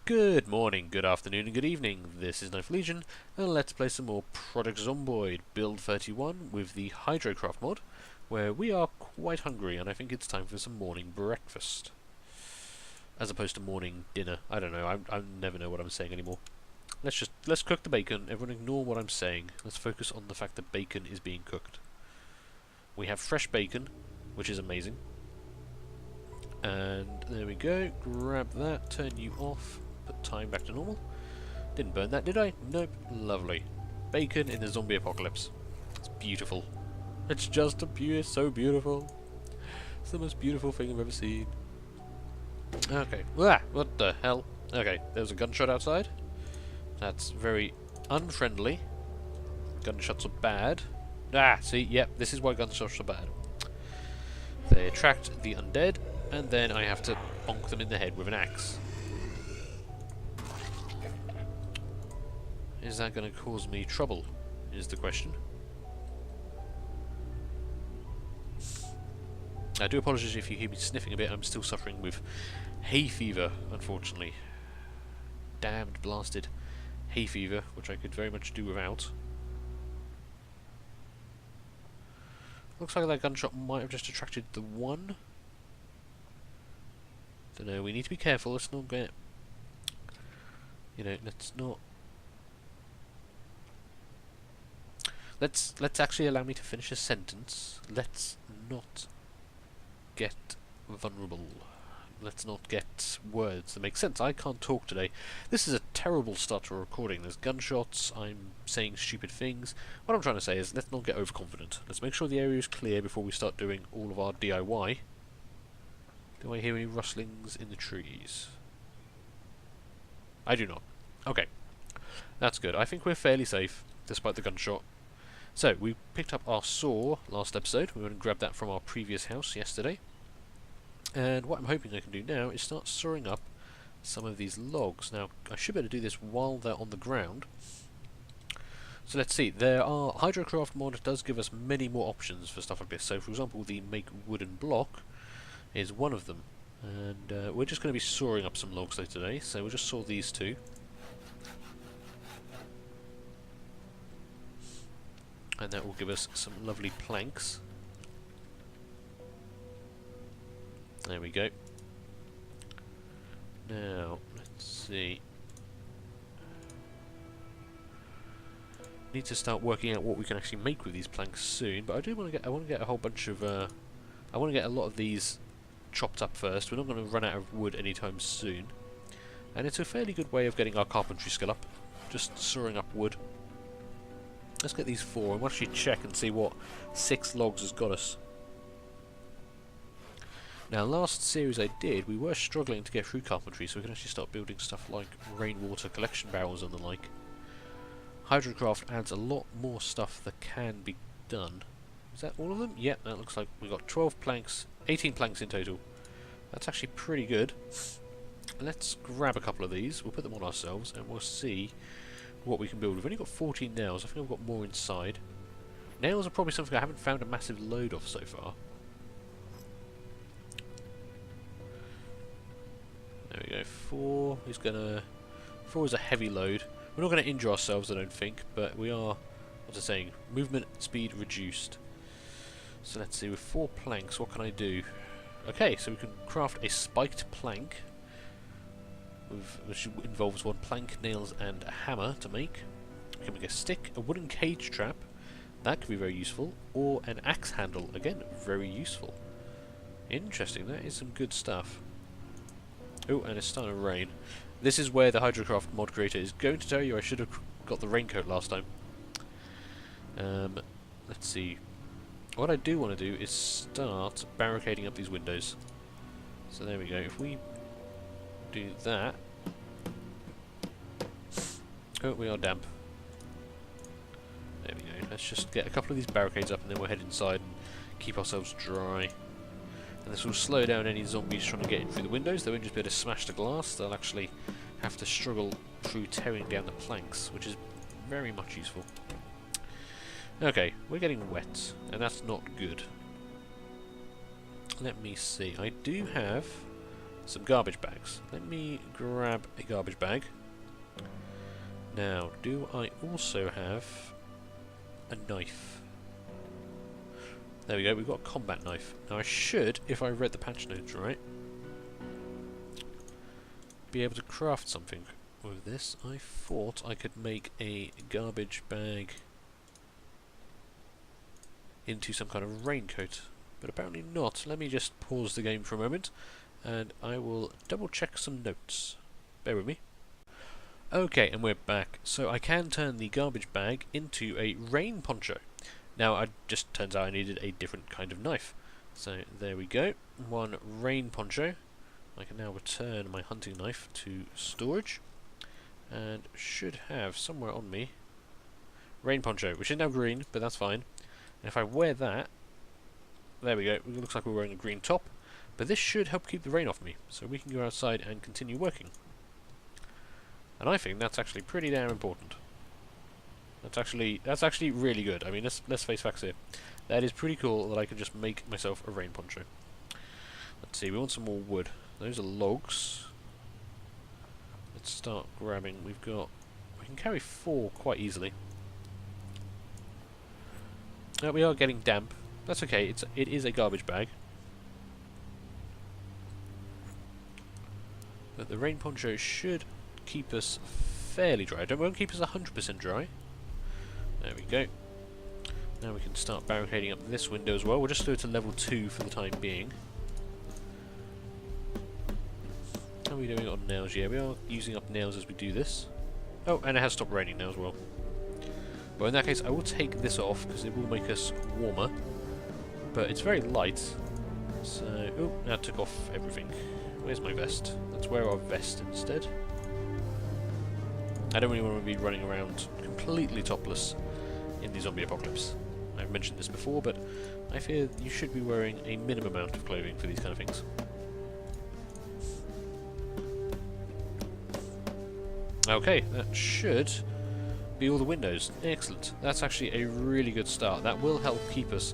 Good morning, good afternoon, and good evening. This is Knife Legion, and let's play some more Project Zomboid Build 31 with the Hydrocraft mod, where we are quite hungry, and I think it's time for some morning breakfast. As opposed to morning dinner. I don't know, I never know what I'm saying anymore. Let's cook the bacon. Everyone ignore what I'm saying. Let's focus on the fact that bacon is being cooked. We have fresh bacon, which is amazing. And there we go, grab that, turn you off, put time back to normal. Didn't burn that, did I? Nope. Lovely. Bacon in the zombie apocalypse. It's beautiful. It's just so beautiful. It's the most beautiful thing I've ever seen. Okay. Ah, what the hell? Okay, there's a gunshot outside. That's very unfriendly. Gunshots are bad. Ah, see, yep, this is why gunshots are bad. They attract the undead, and then I have to bonk them in the head with an axe. Is that going to cause me trouble, is the question. I do apologise if you hear me sniffing a bit. I'm still suffering with hay fever, unfortunately. Damned, blasted hay fever, which I could very much do without. Looks like that gunshot might have just attracted the one. Don't know, we need to be careful. Let's not get... let's not... Let's actually allow me to finish a sentence. Let's not get vulnerable. Let's not get words that make sense. I can't talk today. This is a terrible start to a recording. There's gunshots, I'm saying stupid things. What I'm trying to say is, let's not get overconfident. Let's make sure the area is clear before we start doing all of our DIY. Do I hear any rustlings in the trees? I do not. Okay. That's good. I think we're fairly safe, despite the gunshot. So, we picked up our saw last episode. We went and grabbed that from our previous house yesterday. And what I'm hoping I can do now is start sawing up some of these logs. Now, I should be able to do this while they're on the ground. So let's see. Hydrocraft mod does give us many more options for stuff like this. So, for example, the make wooden block is one of them. And we're just going to be sawing up some logs later today. So we'll just saw these two. And that will give us some lovely planks. There we go. Now, let's see. Need to start working out what we can actually make with these planks soon, but I want to get a whole bunch of I want to get a lot of these chopped up first. We're not going to run out of wood anytime soon. And it's a fairly good way of getting our carpentry skill up. Just sawing up wood. Let's get these 4 and we'll actually check and see what 6 logs has got us. Now, last series I did, we were struggling to get through carpentry, so we can actually start building stuff like rainwater collection barrels and the like. Hydrocraft adds a lot more stuff that can be done. Is that all of them? Yep, that looks like we've got 12 planks, 18 planks in total. That's actually pretty good. Let's grab a couple of these, we'll put them on ourselves, and we'll see what we can build. We've only got 14 nails, I think I've got more inside. Nails are probably something I haven't found a massive load of so far. There we go, 4 is gonna... 4 is a heavy load. We're not going to injure ourselves, I don't think, but we are, what's it saying, movement speed reduced. So let's see, with 4 planks, what can I do? Okay, so we can craft a spiked plank, which involves 1 plank, nails, and a hammer to make. We can make a stick, a wooden cage trap, that could be very useful, or an axe handle, again, very useful. Interesting, that is some good stuff. Oh, and it's starting to rain. This is where the Hydrocraft mod creator is going to tell you I should have got the raincoat last time. Let's see. What I do want to do is start barricading up these windows. So there we go. If we do that... Oh, we are damp. There we go. Let's just get a couple of these barricades up and then we'll head inside and keep ourselves dry. And this will slow down any zombies trying to get in through the windows. They won't just be able to smash the glass, they'll actually have to struggle through tearing down the planks, which is very much useful. Okay, we're getting wet, and that's not good. Let me see, I do have some garbage bags. Let me grab a garbage bag. Now, do I also have a knife? There we go, we've got a combat knife. Now I should, if I read the patch notes right, be able to craft something with this. I thought I could make a garbage bag into some kind of raincoat, but apparently not. Let me just pause the game for a moment and I will double check some notes. Bear with me. Okay, and we're back. So I can turn the garbage bag into a rain poncho. Now it just turns out I needed a different kind of knife. So there we go, one rain poncho. I can now return my hunting knife to storage and should have somewhere on me rain poncho, which is now green, but that's fine. And if I wear that, there we go, it looks like we're wearing a green top, but this should help keep the rain off me, so we can go outside and continue working. And I think that's actually pretty damn important. That's actually really good. I mean, let's face facts here. That is pretty cool that I can just make myself a rain poncho. Let's see, we want some more wood. Those are logs. Let's start grabbing. We can carry 4 quite easily. We are getting damp. That's okay. It is a garbage bag. But the rain poncho should keep us fairly dry. It won't keep us 100% dry. There we go. Now we can start barricading up this window as well. We'll just do it to level 2 for the time being. How are we doing on nails? Yeah, we are using up nails as we do this. Oh, and it has stopped raining now as well. Well, in that case, I will take this off because it will make us warmer. But it's very light. So, oh, now it took off everything. Where's my vest? Let's wear our vest instead. I don't really want to be running around completely topless in the zombie apocalypse. I've mentioned this before, but I fear you should be wearing a minimum amount of clothing for these kind of things. Okay, that should be all the windows. Excellent. That's actually a really good start. That will help keep us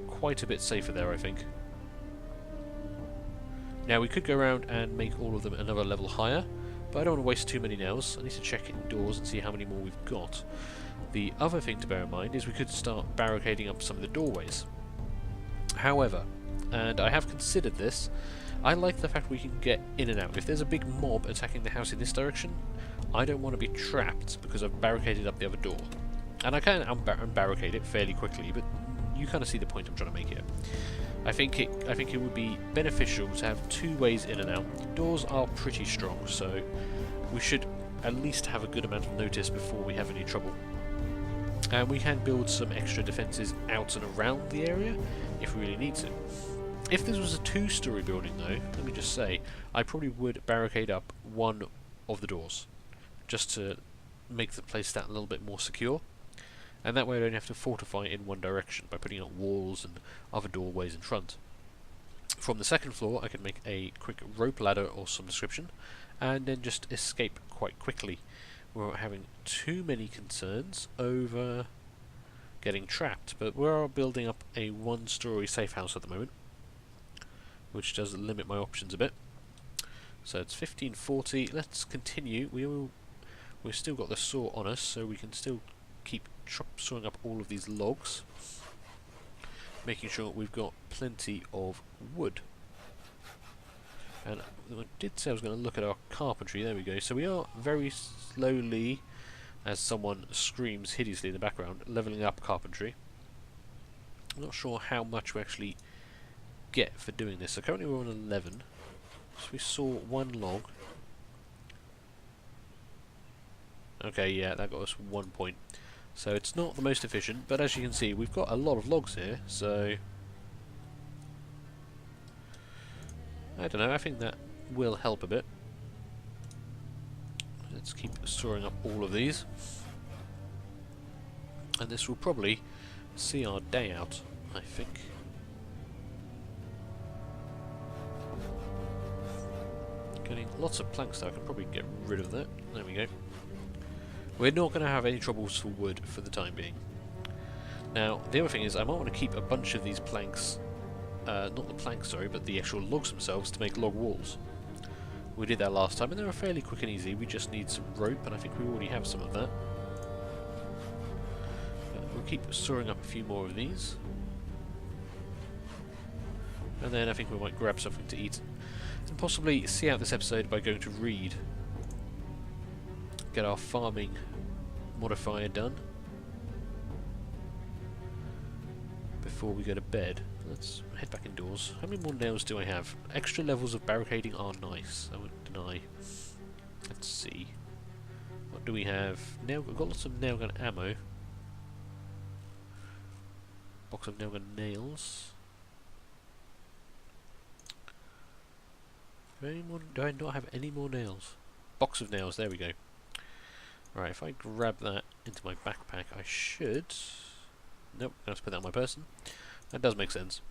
quite a bit safer there, I think. Now, we could go around and make all of them another level higher, but I don't want to waste too many nails. I need to check indoors and see how many more we've got. The other thing to bear in mind is we could start barricading up some of the doorways. However, and I have considered this, I like the fact we can get in and out. If there's a big mob attacking the house in this direction, I don't want to be trapped because I've barricaded up the other door. And I can unbarricade it fairly quickly, but you kind of see the point I'm trying to make here. I think it would be beneficial to have 2 ways in and out. Doors are pretty strong, so we should at least have a good amount of notice before we have any trouble. And we can build some extra defences out and around the area if we really need to. If this was a 2-story building though, let me just say, I probably would barricade up one of the doors, just to make the place that little bit more secure. And that way I don't have to fortify in one direction by putting up walls and other doorways in front. From the 2nd floor I can make a quick rope ladder or some description, and then just escape quite quickly without having too many concerns over getting trapped. But we're building up a 1-story safe house at the moment, which does limit my options a bit. So it's 1540. Let's continue. We've still got the saw on us, so we can still keep sawing up all of these logs, making sure we've got plenty of wood. And I did say I was going to look at our carpentry. There we go. So we are very slowly, as someone screams hideously in the background, leveling up carpentry. I'm not sure how much we actually get for doing this. So currently we're on 11. So we saw 1 log. Okay, yeah, that got us 1 point. So it's not the most efficient, but as you can see, we've got a lot of logs here, so I don't know, I think that will help a bit. Let's keep storing up all of these. And this will probably see our day out, I think. Getting lots of planks though, I can probably get rid of that. There we go. We're not going to have any troubles for wood for the time being. Now, the other thing is I might want to keep a bunch of these planks, not the planks, sorry, but the actual logs themselves to make log walls. We did that last time, and they were fairly quick and easy. We just need some rope, and I think we already have some of that. We'll keep storing up a few more of these. And then I think we might grab something to eat. And possibly see out this episode by going to read. Get our farming modifier done. Before we go to bed. Let's head back indoors. How many more nails do I have? Extra levels of barricading are nice, I wouldn't deny. Let's see. What do we have? Nail, we've got lots of nail gun ammo. Box of nail gun nails. Do I not have any more nails? Box of nails, there we go. Right, if I grab that into my backpack, I should... Nope, I have to put that on my person. That does make sense.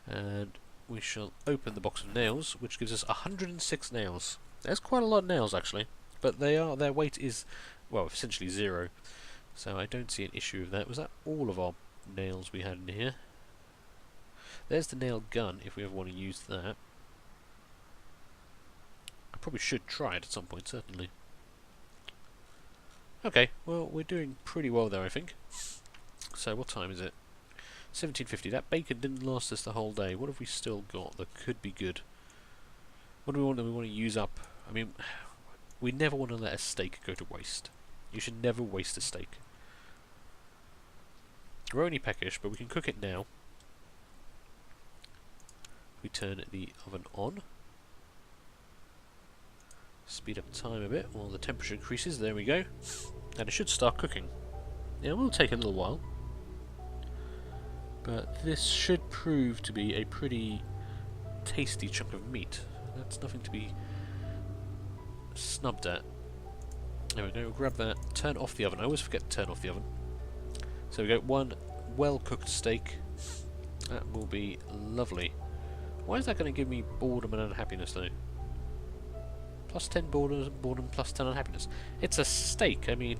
And we shall open the box of nails, which gives us 106 nails. There's quite a lot of nails, actually. But their weight is, well, essentially 0. So I don't see an issue with that. Was that all of our nails we had in here? There's the nail gun, if we ever want to use that. I probably should try it at some point, certainly. Okay, well, we're doing pretty well there, I think. So, what time is it? 17:50. That bacon didn't last us the whole day. What have we still got that could be good? What do we want? We want to use up. I mean, we never want to let a steak go to waste. You should never waste a steak. We're only peckish, but we can cook it now. We turn the oven on. Speed up time a bit while the temperature increases. There we go. And it should start cooking. Yeah, it will take a little while. But this should prove to be a pretty tasty chunk of meat. That's nothing to be snubbed at. There we go, we'll grab that, turn off the oven. I always forget to turn off the oven. So we got one well-cooked steak. That will be lovely. Why is that going to give me boredom and unhappiness though? Plus 10 boredom, plus 10 unhappiness. It's a steak, I mean,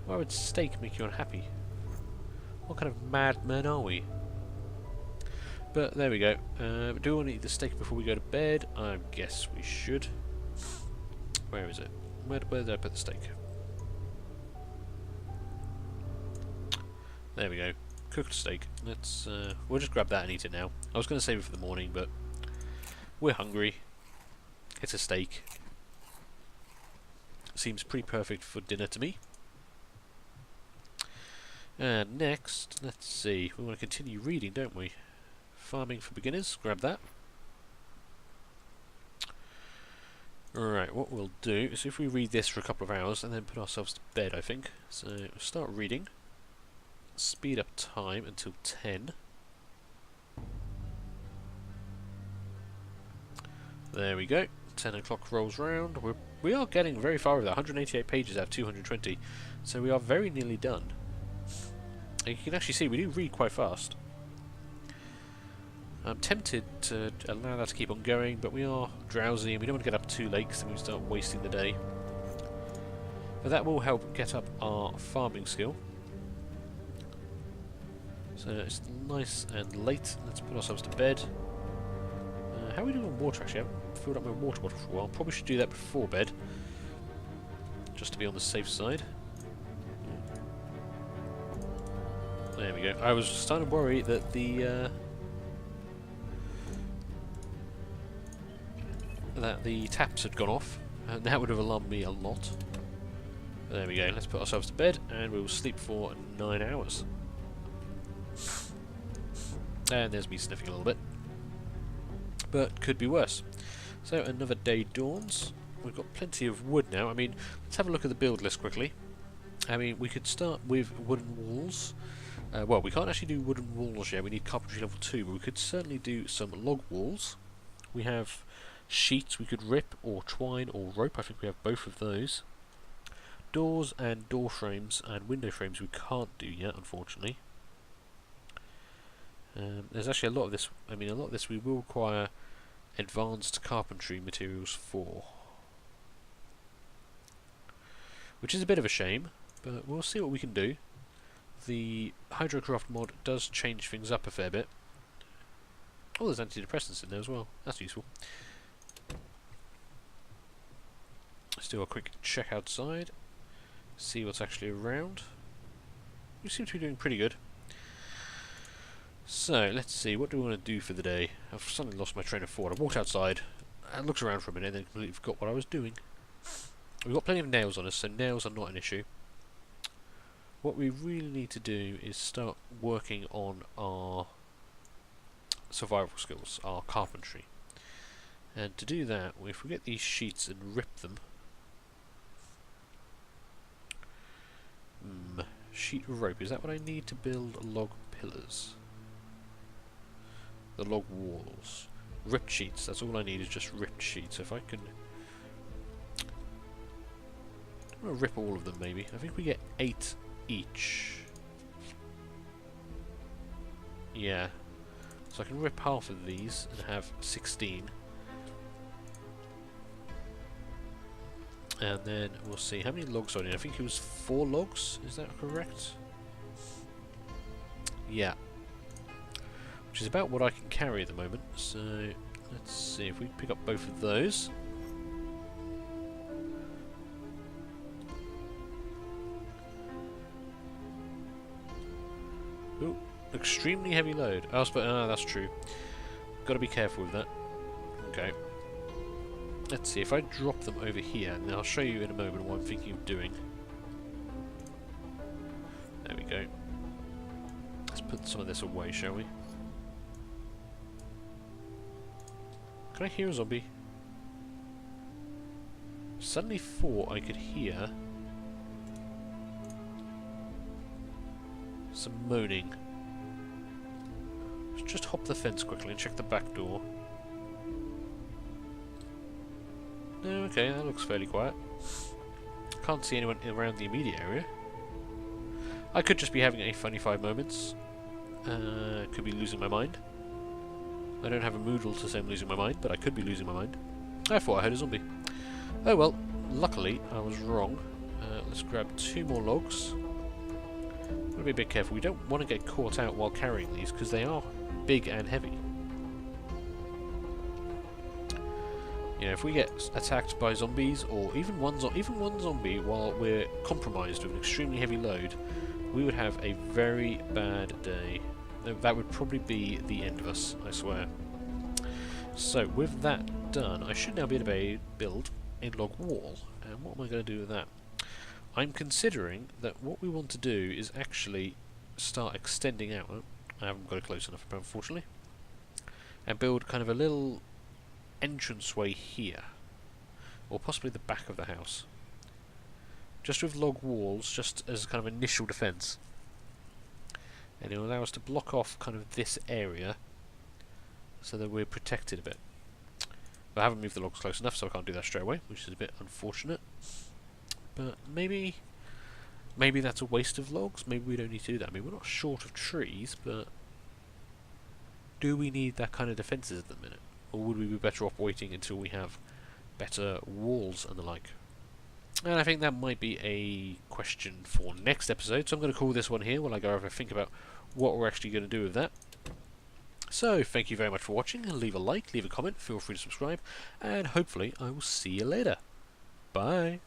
why would steak make you unhappy? What kind of madmen are we? But there we go. Do we want to eat the steak before we go to bed? I guess we should. Where is it? Where did I put the steak? There we go. Cooked steak. Let's. We'll just grab that and eat it now. I was going to save it for the morning, but we're hungry. It's a steak. Seems pretty perfect for dinner to me. And next, let's see, we want to continue reading, don't we? Farming for Beginners, grab that. Alright, what we'll do is if we read this for a couple of hours and then put ourselves to bed, I think. So, we'll start reading. Speed up time until 10. There we go. 10 o'clock rolls round. We are getting very far with that. 188 pages out of 220. So we are very nearly done. And you can actually see we do read quite fast. I'm tempted to allow that to keep on going, but we are drowsy and we don't want to get up too late because then we start wasting the day. But that will help get up our farming skill. So it's nice and late. Let's put ourselves to bed. How are we doing on water actually? I haven't filled up my water bottle for a while. Probably should do that before bed. Just to be on the safe side. There we go. I was starting to worry that the taps had gone off, and that would have alarmed me a lot. There we go. Let's put ourselves to bed, and we will sleep for 9 hours. And there's me sniffing a little bit, but could be worse. So another day dawns. We've got plenty of wood now. I mean, let's have a look at the build list quickly. I mean, we could start with wooden walls. Well, we can't actually do wooden walls yet, we need carpentry level 2, but we could certainly do some log walls. We have sheets we could rip, or twine, or rope. I think we have both of those. Doors and door frames and window frames we can't do yet, unfortunately. There's actually a lot of this, I mean a lot of this we will require advanced carpentry materials for. Which is a bit of a shame, but we'll see what we can do. The Hydrocraft mod does change things up a fair bit. Oh, there's antidepressants in there as well. That's useful. do a quick check outside, see what's actually around. We seem to be doing pretty good. So, let's see, what do we want to do for the day? I've suddenly lost my train of thought. I walked outside, and looked around for a minute, and then completely forgot what I was doing. We've got plenty of nails on us, so nails are not an issue. What we really need to do is start working on our survival skills, our carpentry. And to do that, if we get these sheets and rip them... sheet of rope, is that what I need to build log pillars? The log walls. Ripped sheets, that's all I need is just ripped sheets. If I can... I'm going to rip all of them maybe. I think we get 8 each. Yeah. So I can rip half of these and have 16. And then we'll see how many logs are in. I think it was 4 logs, is that correct? Yeah. Which is about what I can carry at the moment. So let's see if we pick up both of those. Ooh, extremely heavy load. Oh, that's true. Got to be careful with that. Okay. Let's see, if I drop them over here, and I'll show you in a moment what I'm thinking of doing. There we go. Let's put some of this away, shall we? Can I hear a zombie? Suddenly thought I could hear some moaning. Let's just hop the fence quickly and check the back door. No, okay, that looks fairly quiet. Can't see anyone around the immediate area. I could just be having a funny 5 moments. Could be losing my mind. I don't have a moodle to say I'm losing my mind, but I could be losing my mind. I thought I heard a zombie. Oh well, luckily I was wrong. Let's grab 2 more logs. I'm going to be a bit careful. We don't want to get caught out while carrying these, because they are big and heavy. You know, if we get attacked by zombies, or even one zombie while we're compromised with an extremely heavy load, we would have a very bad day. That would probably be the end of us, I swear. So, with that done, I should now be able to build a log wall. And what am I going to do with that? I'm considering that what we want to do is actually start extending out. I haven't got it close enough, unfortunately. And build kind of a little entranceway here, or possibly the back of the house, just with log walls, just as kind of initial defence, and it will allow us to block off kind of this area so that we're protected a bit. But I haven't moved the logs close enough, so I can't do that straight away, which is a bit unfortunate. But maybe that's a waste of logs. Maybe we don't need to do that. I mean, we're not short of trees, but do we need that kind of defences at the minute? Or would we be better off waiting until we have better walls and the like? And I think that might be a question for next episode, so I'm going to call this one here while I go over and think about what we're actually going to do with that. So, thank you very much for watching. Leave a like, leave a comment, feel free to subscribe, and hopefully I will see you later. Bye!